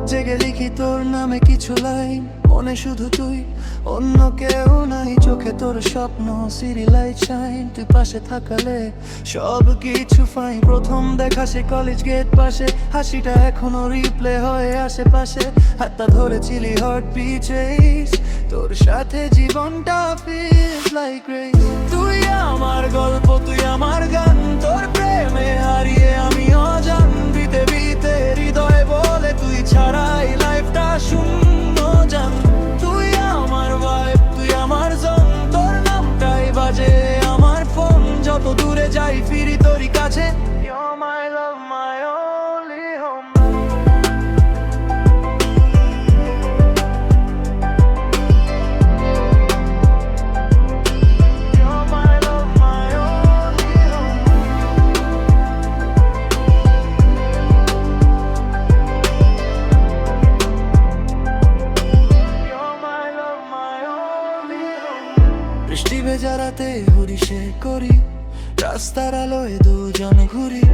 জেগে লিখি তোর নামে কিছু লাইন, মনে শুধু তুই, অন্য কেউ নাই। চোখে তোর স্বপ্ন, সিরি লাইট শাইন, তুই পাশে থাকালে সব কিছু ফাইন। প্রথম দেখা সে কলেজ গেট পাশে, হাসিটা এখনো রিপ্লে হয়ে আশেপাশে। হাতটা ধরেছিলি হার্ট বিটে, তোর সাথে জীবনটা ফিলস লাইক রেস। তুই আমার গল্প, তুই আমার গান, তোর প্রেমে হারিয়ে আমি অজান। বিতে বিতে হৃদয় বলে তুই ছাড়াই লাইফটা শূন্য জান। তুই আমার ভাইব, তুই আমার জন, তোর নামটাই বাজে আমার ফোন। যত দূরে যাই ফিরি তোরই কাছে। You're my love, my only home. You're my love, my only home. You're my love, my only home. বৃষ্টি ভেজা রাতে হুরিশে করি, রাস্তার আলোয় দুজনে ঘুরি।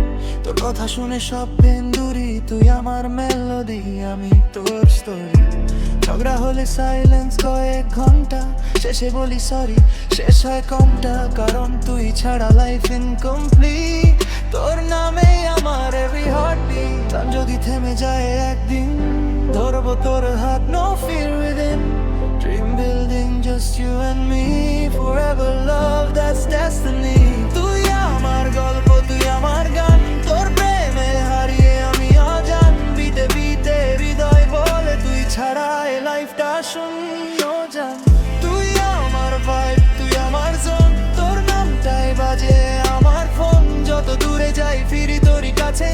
তোর কথা শুনে সব পেন্দুরি, তুই আমার মেলোডি, আমি তোর স্টোরি। ঝগড়া হলে সাইলেন্স কয়েক ঘন্টা, শেষে বলি সরি, শেষ হয় কমটা। কারণ তুই ছাড়া লাইফ ইনকমপ্লিট, তোর নামে আমার এভরি হার্টবিট। গান যদি থেমে যায় একদিন, ধরবো তোর হাত, no fear within. Dream building, just you and me, forever love, that's destiny. তুই আমার গল্প, তুই আমার গান, তোর প্রেমে হারিয়ে আমি অজান। বিতে বিতে হৃদয় বলে তুই ছাড়া এই লাইফটা শূন্য জান। তুই আমার ভাইব, তুই আমার জন, তোর নামটাই বাজে আমার ফোন। যত দূরে যাই ফিরি তোরই কাছে।